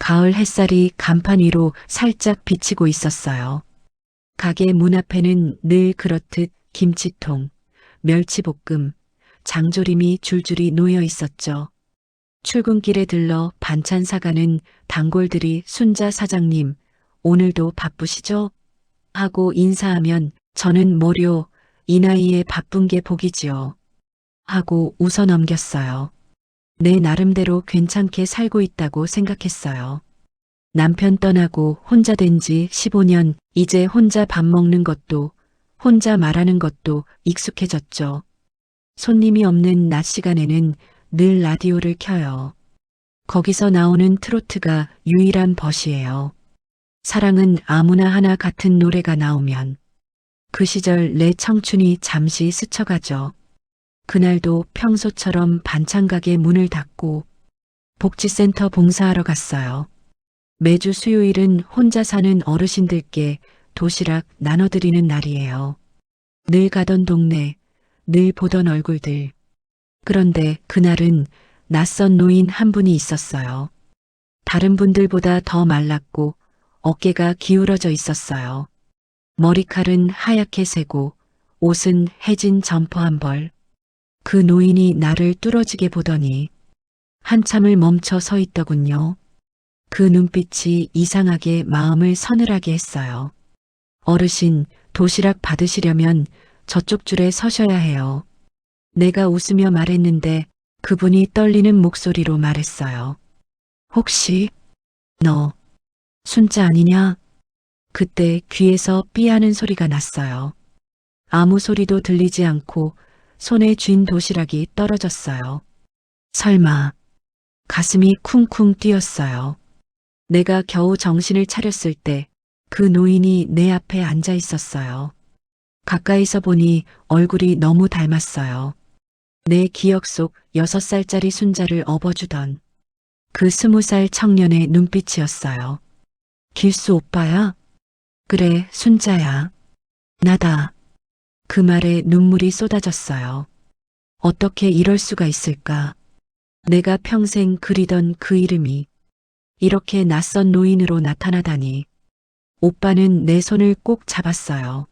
가을 햇살이 간판 위로 살짝 비치고 있었어요. 가게 문 앞에는 늘 그렇듯 김치통, 멸치볶음, 장조림이 줄줄이 놓여 있었죠. 출근길에 들러 반찬 사가는 단골들이 순자 사장님, 오늘도 바쁘시죠? 하고 인사하면 저는 뭐료, 이 나이에 바쁜 게 복이지요. 하고 웃어 넘겼어요. 내 나름대로 괜찮게 살고 있다고 생각했어요. 남편 떠나고 혼자 된 지 15년, 이제 혼자 밥 먹는 것도, 혼자 말하는 것도 익숙해졌죠. 손님이 없는 낮 시간에는 늘 라디오를 켜요. 거기서 나오는 트로트가 유일한 벗이에요. 사랑은 아무나 하나 같은 노래가 나오면 그 시절 내 청춘이 잠시 스쳐가죠. 그날도 평소처럼 반찬 가게 문을 닫고 복지센터 봉사하러 갔어요. 매주 수요일은 혼자 사는 어르신들께 도시락 나눠드리는 날이에요. 늘 가던 동네, 늘 보던 얼굴들. 그런데 그날은 낯선 노인 한 분이 있었어요. 다른 분들보다 더 말랐고 어깨가 기울어져 있었어요. 머리칼은 하얗게 새고 옷은 해진 점퍼 한 벌. 그 노인이 나를 뚫어지게 보더니 한참을 멈춰 서 있더군요. 그 눈빛이 이상하게 마음을 서늘하게 했어요. 어르신, 도시락 받으시려면 저쪽 줄에 서셔야 해요. 내가 웃으며 말했는데 그분이 떨리는 목소리로 말했어요. 혹시 너 순자 아니냐? 그때 귀에서 삐하는 소리가 났어요. 아무 소리도 들리지 않고 손에 쥔 도시락이 떨어졌어요. 설마. 가슴이 쿵쿵 뛰었어요. 내가 겨우 정신을 차렸을 때 그 노인이 내 앞에 앉아 있었어요. 가까이서 보니 얼굴이 너무 닮았어요. 내 기억 속 6살짜리 순자를 업어주던 그 20살 청년의 눈빛이었어요. 길수 오빠야? 그래, 순자야. 나다. 그 말에 눈물이 쏟아졌어요. 어떻게 이럴 수가 있을까? 내가 평생 그리던 그 이름이 이렇게 낯선 노인으로 나타나다니. 오빠는 내 손을 꼭 잡았어요.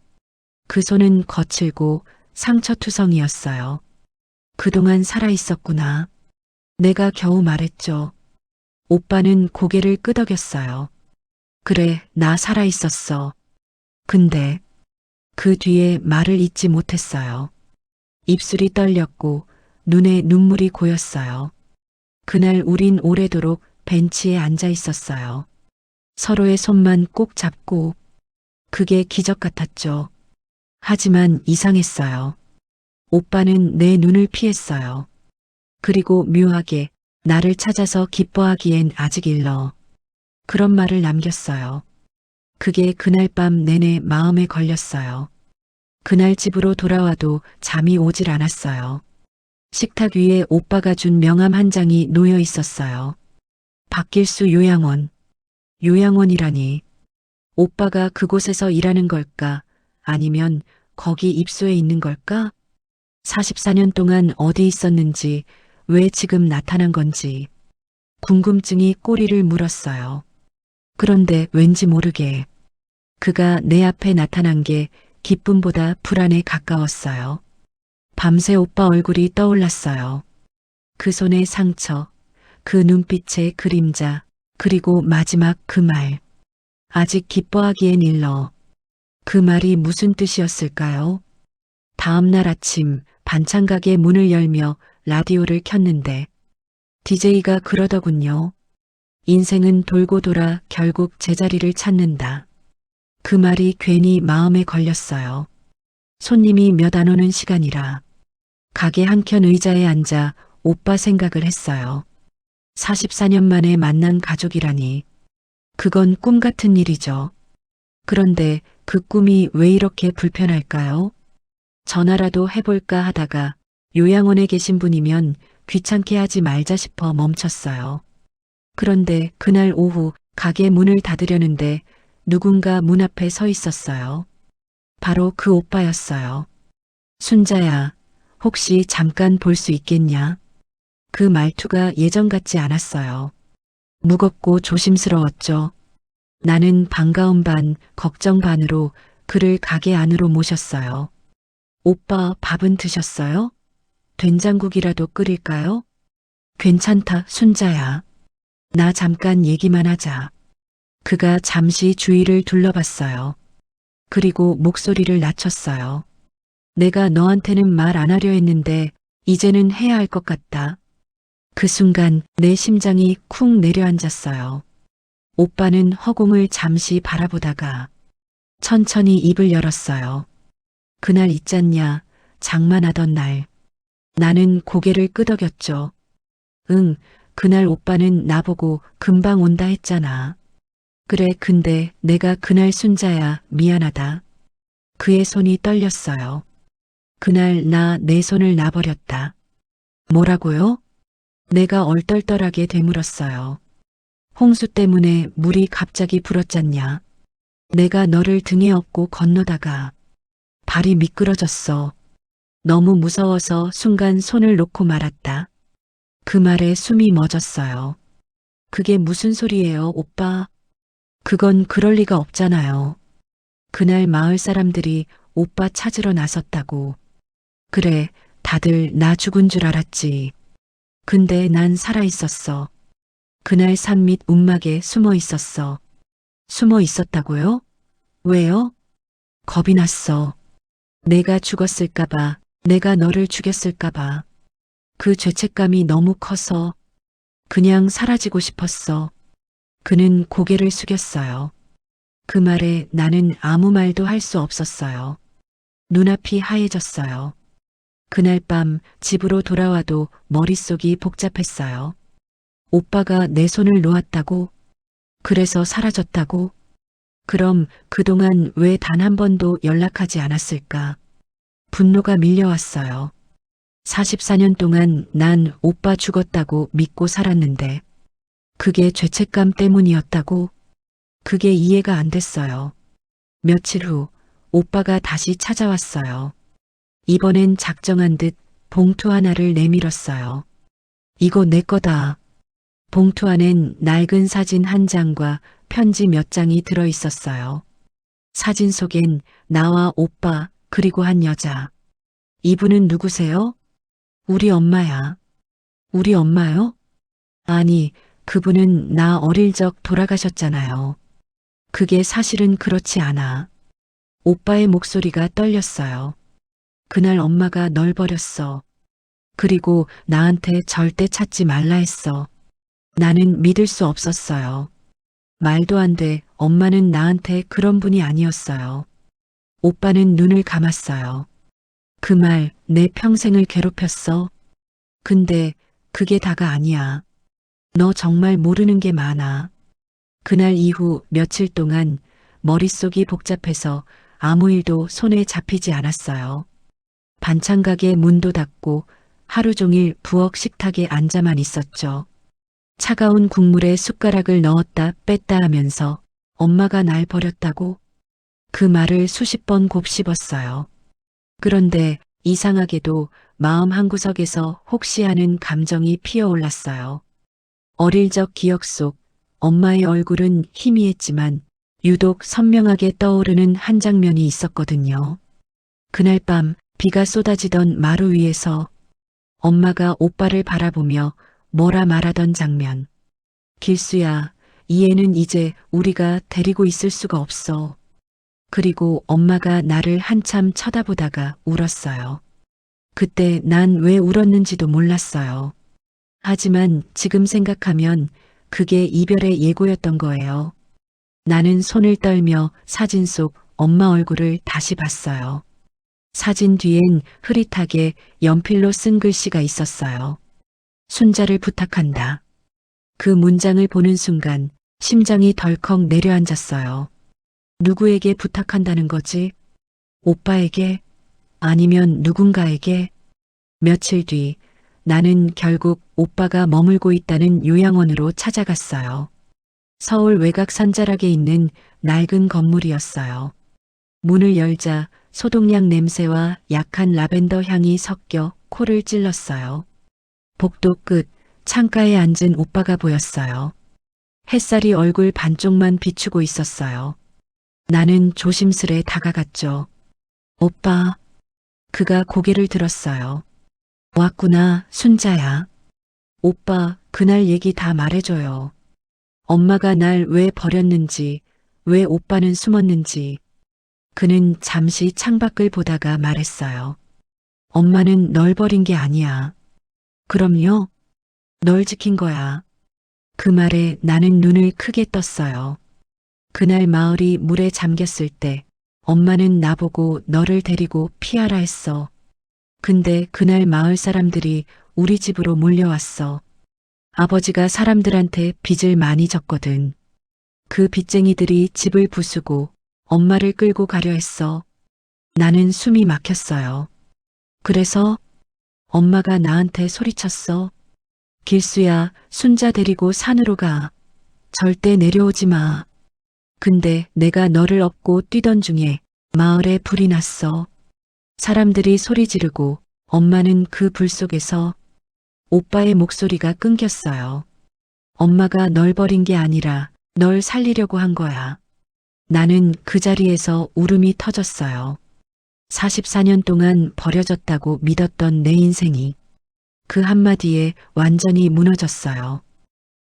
그 손은 거칠고 상처투성이었어요. 그동안 살아있었구나. 내가 겨우 말했죠. 오빠는 고개를 끄덕였어요. 그래, 나 살아있었어. 근데 그 뒤에 말을 잇지 못했어요. 입술이 떨렸고 눈에 눈물이 고였어요. 그날 우린 오래도록 벤치에 앉아 있었어요. 서로의 손만 꼭 잡고 그게 기적 같았죠. 하지만 이상했어요. 오빠는 내 눈을 피했어요. 그리고 묘하게 나를 찾아서 기뻐하기엔 아직 일러. 그런 말을 남겼어요. 그게 그날 밤 내내 마음에 걸렸어요. 그날 집으로 돌아와도 잠이 오질 않았어요. 식탁 위에 오빠가 준 명함 한 장이 놓여 있었어요. 박길수 요양원. 요양원이라니. 오빠가 그곳에서 일하는 걸까? 아니면 거기 입소해 있는 걸까? 44년 동안 어디 있었는지, 왜 지금 나타난 건지 궁금증이 꼬리를 물었어요. 그런데 왠지 모르게 그가 내 앞에 나타난 게 기쁨보다 불안에 가까웠어요. 밤새 오빠 얼굴이 떠올랐어요. 그 손의 상처, 그 눈빛의 그림자, 그리고 마지막 그 말. 아직 기뻐하기엔 일러. 그 말이 무슨 뜻이었을까요? 다음 날 아침 반찬 가게 문을 열며 라디오를 켰는데 DJ가 그러더군요. 인생은 돌고 돌아 결국 제자리를 찾는다. 그 말이 괜히 마음에 걸렸어요. 손님이 몇 안 오는 시간이라 가게 한켠 의자에 앉아 오빠 생각을 했어요. 44년 만에 만난 가족이라니. 그건 꿈 같은 일이죠. 그런데 그 꿈이 왜 이렇게 불편할까요? 전화라도 해볼까 하다가 요양원에 계신 분이면 귀찮게 하지 말자 싶어 멈췄어요. 그런데 그날 오후 가게 문을 닫으려는데 누군가 문 앞에 서 있었어요. 바로 그 오빠였어요. 순자야, 혹시 잠깐 볼 수 있겠냐? 그 말투가 예전 같지 않았어요. 무겁고 조심스러웠죠. 나는 반가움 반, 걱정 반으로 그를 가게 안으로 모셨어요. 오빠 밥은 드셨어요? 된장국이라도 끓일까요? 괜찮다, 순자야. 나 잠깐 얘기만 하자. 그가 잠시 주위를 둘러봤어요. 그리고 목소리를 낮췄어요. 내가 너한테는 말 안 하려 했는데 이제는 해야 할 것 같다. 그 순간 내 심장이 쿵 내려앉았어요. 오빠는 허공을 잠시 바라보다가 천천히 입을 열었어요. 그날 있잖냐, 장만하던 날. 나는 고개를 끄덕였죠. 응, 그날 오빠는 나보고 금방 온다 했잖아. 그래, 근데 내가 그날 순자야, 미안하다. 그의 손이 떨렸어요. 그날 나 내 손을 놔버렸다. 뭐라고요? 내가 얼떨떨하게 되물었어요. 홍수 때문에 물이 갑자기 불었잖냐. 내가 너를 등에 업고 건너다가 발이 미끄러졌어. 너무 무서워서 순간 손을 놓고 말았다. 그 말에 숨이 멎었어요. 그게 무슨 소리예요, 오빠? 그건 그럴 리가 없잖아요. 그날 마을 사람들이 오빠 찾으러 나섰다고. 그래, 다들 나 죽은 줄 알았지. 근데 난 살아 있었어. 그날 산 밑 움막에 숨어 있었어. 숨어 있었다고요? 왜요? 겁이 났어. 내가 죽었을까봐, 내가 너를 죽였을까봐. 그 죄책감이 너무 커서 그냥 사라지고 싶었어. 그는 고개를 숙였어요. 그 말에 나는 아무 말도 할 수 없었어요. 눈앞이 하얘졌어요. 그날 밤 집으로 돌아와도 머릿속이 복잡했어요. 오빠가 내 손을 놓았다고? 그래서 사라졌다고? 그럼 그동안 왜 단 한 번도 연락하지 않았을까? 분노가 밀려왔어요. 44년 동안 난 오빠 죽었다고 믿고 살았는데 그게 죄책감 때문이었다고? 그게 이해가 안 됐어요. 며칠 후 오빠가 다시 찾아왔어요. 이번엔 작정한 듯 봉투 하나를 내밀었어요. 이거 내 거다. 봉투 안엔 낡은 사진 한 장과 편지 몇 장이 들어 있었어요. 사진 속엔 나와 오빠 그리고 한 여자. 이분은 누구세요? 우리 엄마야. 우리 엄마요? 아니, 그분은 나 어릴 적 돌아가셨잖아요. 그게 사실은 그렇지 않아. 오빠의 목소리가 떨렸어요. 그날 엄마가 널 버렸어. 그리고 나한테 절대 찾지 말라 했어. 나는 믿을 수 없었어요. 말도 안 돼. 엄마는 나한테 그런 분이 아니었어요. 오빠는 눈을 감았어요. 그 말 내 평생을 괴롭혔어. 근데 그게 다가 아니야. 너 정말 모르는 게 많아. 그날 이후 며칠 동안 머릿속이 복잡해서 아무 일도 손에 잡히지 않았어요. 반찬 가게 문도 닫고 하루 종일 부엌 식탁에 앉아만 있었죠. 차가운 국물에 숟가락을 넣었다 뺐다 하면서 엄마가 날 버렸다고? 그 말을 수십 번 곱씹었어요. 그런데 이상하게도 마음 한구석에서 혹시 하는 감정이 피어올랐어요. 어릴 적 기억 속 엄마의 얼굴은 희미했지만 유독 선명하게 떠오르는 한 장면이 있었거든요. 그날 밤 비가 쏟아지던 마루 위에서 엄마가 오빠를 바라보며 뭐라 말하던 장면. 길수야, 이 애는 이제 우리가 데리고 있을 수가 없어. 그리고 엄마가 나를 한참 쳐다보다가 울었어요. 그때 난 왜 울었는지도 몰랐어요. 하지만 지금 생각하면 그게 이별의 예고였던 거예요. 나는 손을 떨며 사진 속 엄마 얼굴을 다시 봤어요. 사진 뒤엔 흐릿하게 연필로 쓴 글씨가 있었어요. 순자를 부탁한다. 그 문장을 보는 순간 심장이 덜컥 내려앉았어요. 누구에게 부탁한다는 거지? 오빠에게? 아니면 누군가에게? 며칠 뒤 나는 결국 오빠가 머물고 있다는 요양원으로 찾아갔어요. 서울 외곽 산자락에 있는 낡은 건물이었어요. 문을 열자 소독약 냄새와 약한 라벤더 향이 섞여 코를 찔렀어요. 복도 끝 창가에 앉은 오빠가 보였어요. 햇살이 얼굴 반쪽만 비추고 있었어요. 나는 조심스레 다가갔죠. 오빠. 그가 고개를 들었어요. 왔구나, 순자야. 오빠, 그날 얘기 다 말해줘요. 엄마가 날 왜 버렸는지, 왜 오빠는 숨었는지. 그는 잠시 창밖을 보다가 말했어요. 엄마는 널 버린 게 아니야. 그럼요? 널 지킨 거야. 그 말에 나는 눈을 크게 떴어요. 그날 마을이 물에 잠겼을 때 엄마는 나보고 너를 데리고 피하라 했어. 근데 그날 마을 사람들이 우리 집으로 몰려왔어. 아버지가 사람들한테 빚을 많이 졌거든. 그 빚쟁이들이 집을 부수고 엄마를 끌고 가려 했어. 나는 숨이 막혔어요. 그래서 엄마가 나한테 소리쳤어. 길수야, 순자 데리고 산으로 가. 절대 내려오지 마. 근데 내가 너를 업고 뛰던 중에 마을에 불이 났어. 사람들이 소리 지르고 엄마는 그 불 속에서 오빠의 목소리가 끊겼어요. 엄마가 널 버린 게 아니라 널 살리려고 한 거야. 나는 그 자리에서 울음이 터졌어요. 44년 동안 버려졌다고 믿었던 내 인생이 그 한마디에 완전히 무너졌어요.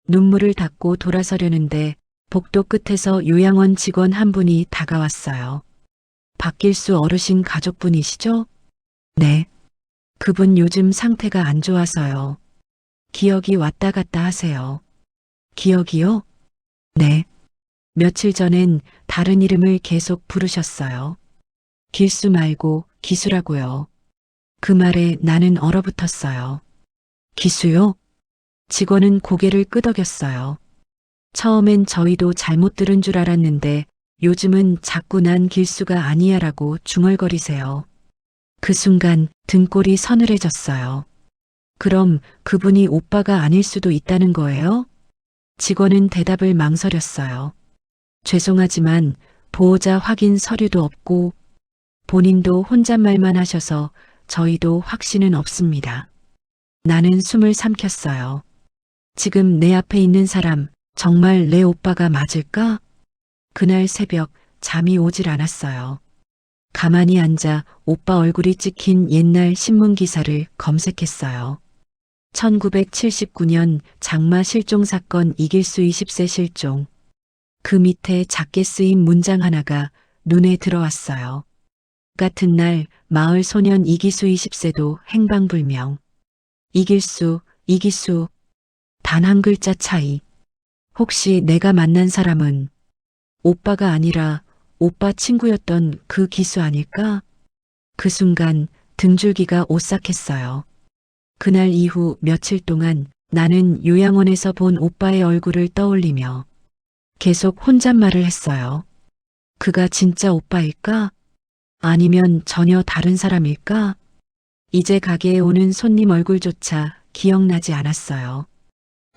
눈물을 닦고 돌아서려는데 복도 끝에서 요양원 직원 한 분이 다가왔어요. 박길수 어르신 가족분이시죠? 네. 그분 요즘 상태가 안 좋아서요. 기억이 왔다 갔다 하세요. 기억이요? 네. 며칠 전엔 다른 이름을 계속 부르셨어요. 길수 말고 기수라고요. 그 말에 나는 얼어붙었어요. 기수요? 직원은 고개를 끄덕였어요. 처음엔 저희도 잘못 들은 줄 알았는데 요즘은 자꾸 난 길수가 아니야라고 중얼거리세요. 그 순간 등골이 서늘해졌어요. 그럼 그분이 오빠가 아닐 수도 있다는 거예요? 직원은 대답을 망설였어요. 죄송하지만 보호자 확인 서류도 없고 본인도 혼잣말만 하셔서 저희도 확신은 없습니다. 나는 숨을 삼켰어요. 지금 내 앞에 있는 사람 정말 내 오빠가 맞을까? 그날 새벽 잠이 오질 않았어요. 가만히 앉아 오빠 얼굴이 찍힌 옛날 신문 기사를 검색했어요. 1979년 장마 실종 사건 이길수 20세 실종. 그 밑에 작게 쓰인 문장 하나가 눈에 들어왔어요. 같은 날 마을 소년 이기수 20세도 행방불명. 이길수, 이기수. 단 한 글자 차이. 혹시 내가 만난 사람은 오빠가 아니라 오빠 친구였던 그 기수 아닐까? 그 순간 등줄기가 오싹했어요. 그날 이후 며칠 동안 나는 요양원에서 본 오빠의 얼굴을 떠올리며 계속 혼잣말을 했어요. 그가 진짜 오빠일까? 아니면 전혀 다른 사람일까? 이제 가게에 오는 손님 얼굴조차 기억나지 않았어요.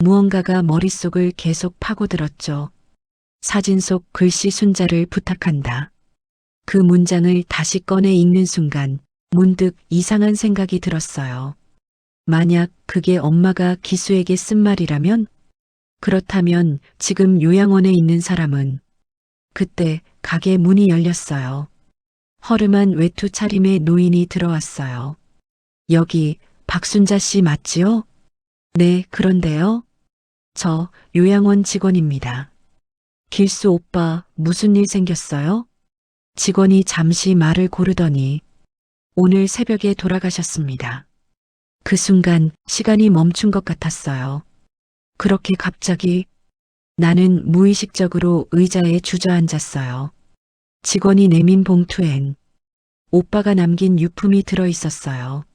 무언가가 머릿속을 계속 파고들었죠. 사진 속 글씨 순자를 부탁한다. 그 문장을 다시 꺼내 읽는 순간 문득 이상한 생각이 들었어요. 만약 그게 엄마가 기수에게 쓴 말이라면? 그렇다면 지금 요양원에 있는 사람은? 그때 가게 문이 열렸어요. 허름한 외투 차림의 노인이 들어왔어요. 여기 박순자 씨 맞지요? 네, 그런데요. 저 요양원 직원입니다. 길수 오빠 무슨 일 생겼어요? 직원이 잠시 말을 고르더니 오늘 새벽에 돌아가셨습니다. 그 순간 시간이 멈춘 것 같았어요. 그렇게 갑자기 나는 무의식적으로 의자에 주저앉았어요. 직원이 내민 봉투엔 오빠가 남긴 유품이 들어 있었어요.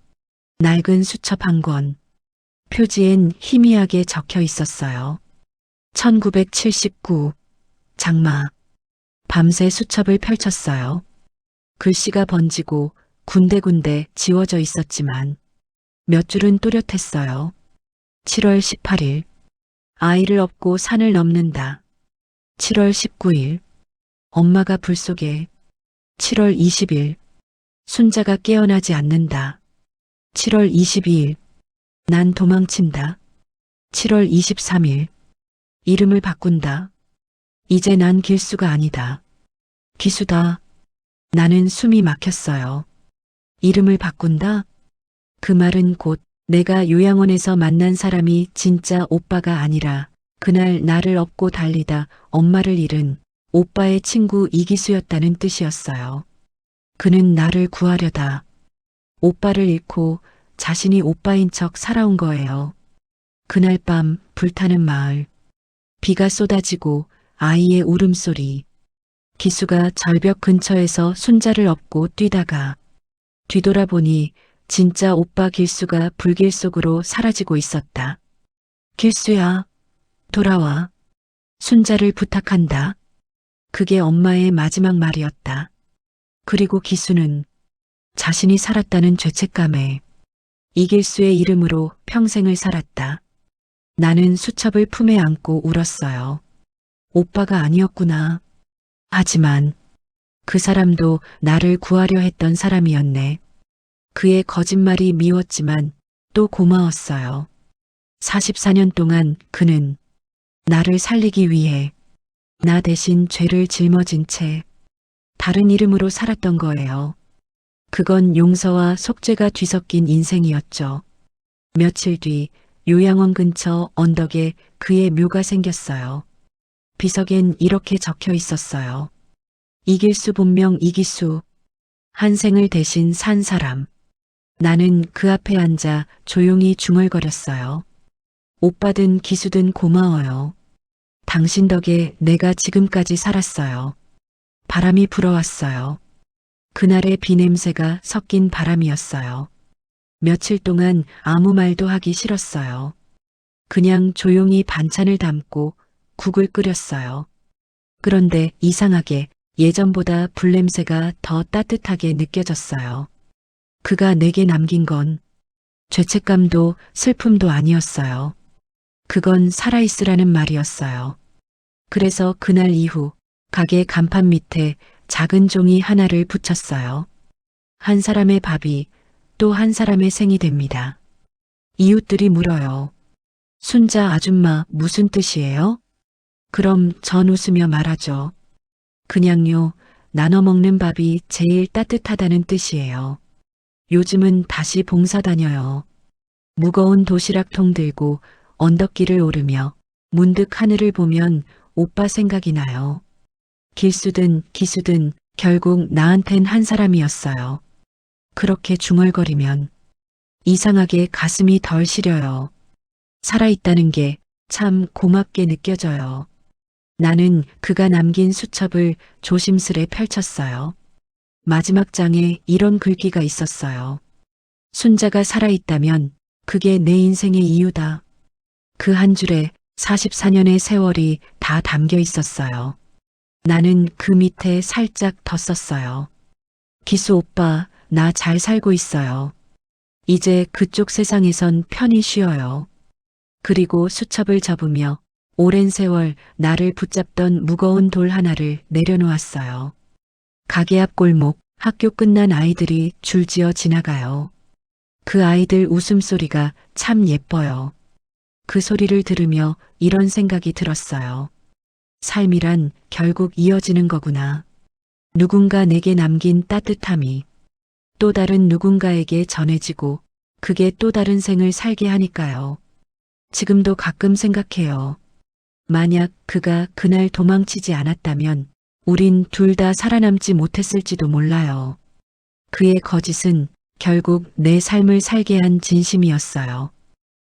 낡은 수첩 한 권. 표지엔 희미하게 적혀 있었어요. 1979 장마. 밤새 수첩을 펼쳤어요. 글씨가 번지고 군데군데 지워져 있었지만 몇 줄은 또렷했어요. 7월 18일. 아이를 업고 산을 넘는다. 7월 19일. 엄마가 불 속에. 7월 20일. 순자가 깨어나지 않는다. 7월 22일. 난 도망친다. 7월 23일. 이름을 바꾼다. 이제 난 길수가 아니다. 기수다. 나는 숨이 막혔어요. 이름을 바꾼다? 그 말은 곧 내가 요양원에서 만난 사람이 진짜 오빠가 아니라 그날 나를 업고 달리다 엄마를 잃은 오빠의 친구 이기수였다는 뜻이었어요. 그는 나를 구하려다 오빠를 잃고 자신이 오빠인 척 살아온 거예요. 그날 밤 불타는 마을, 비가 쏟아지고 아이의 울음소리, 기수가 절벽 근처에서 손자를 업고 뛰다가 뒤돌아보니 진짜 오빠 길수가 불길 속으로 사라지고 있었다. 길수야, 돌아와. 손자를 부탁한다. 그게 엄마의 마지막 말이었다. 그리고 기수는 자신이 살았다는 죄책감에 이길수의 이름으로 평생을 살았다. 나는 수첩을 품에 안고 울었어요. 오빠가 아니었구나. 하지만 그 사람도 나를 구하려 했던 사람이었네. 그의 거짓말이 미웠지만 또 고마웠어요. 44년 동안 그는 나를 살리기 위해 나 대신 죄를 짊어진 채 다른 이름으로 살았던 거예요. 그건 용서와 속죄가 뒤섞인 인생이었죠. 며칠 뒤 요양원 근처 언덕에 그의 묘가 생겼어요. 비석엔 이렇게 적혀 있었어요. 이길수 본명 이기수, 한 생을 대신 산 사람. 나는 그 앞에 앉아 조용히 중얼거렸어요. 오빠든 기수든 고마워요. 당신 덕에 내가 지금까지 살았어요. 바람이 불어왔어요. 그날의 비 냄새가 섞인 바람이었어요. 며칠 동안 아무 말도 하기 싫었어요. 그냥 조용히 반찬을 담고 국을 끓였어요. 그런데 이상하게 예전보다 불냄새가 더 따뜻하게 느껴졌어요. 그가 내게 남긴 건 죄책감도 슬픔도 아니었어요. 그건 살아있으라는 말이었어요. 그래서 그날 이후 가게 간판 밑에 작은 종이 하나를 붙였어요. 한 사람의 밥이 또 한 사람의 생이 됩니다. 이웃들이 물어요. 순자 아줌마 무슨 뜻이에요? 그럼 전 웃으며 말하죠. 그냥요, 나눠 먹는 밥이 제일 따뜻하다는 뜻이에요. 요즘은 다시 봉사 다녀요. 무거운 도시락통 들고 언덕길을 오르며 문득 하늘을 보면 오빠 생각이 나요. 길수든 기수든 결국 나한텐 한 사람이었어요. 그렇게 중얼거리면 이상하게 가슴이 덜 시려요. 살아있다는 게 참 고맙게 느껴져요. 나는 그가 남긴 수첩을 조심스레 펼쳤어요. 마지막 장에 이런 글귀가 있었어요. 순자가 살아있다면 그게 내 인생의 이유다. 그 한 줄에 44년의 세월이 다 담겨 있었어요. 나는 그 밑에 살짝 더 썼어요. 기수 오빠, 나 잘 살고 있어요. 이제 그쪽 세상에선 편히 쉬어요. 그리고 수첩을 접으며 오랜 세월 나를 붙잡던 무거운 돌 하나를 내려놓았어요. 가게 앞 골목, 학교 끝난 아이들이 줄지어 지나가요. 그 아이들 웃음소리가 참 예뻐요. 그 소리를 들으며 이런 생각이 들었어요. 삶이란 결국 이어지는 거구나. 누군가 내게 남긴 따뜻함이 또 다른 누군가에게 전해지고 그게 또 다른 생을 살게 하니까요. 지금도 가끔 생각해요. 만약 그가 그날 도망치지 않았다면 우린 둘 다 살아남지 못했을지도 몰라요. 그의 거짓은 결국 내 삶을 살게 한 진심이었어요.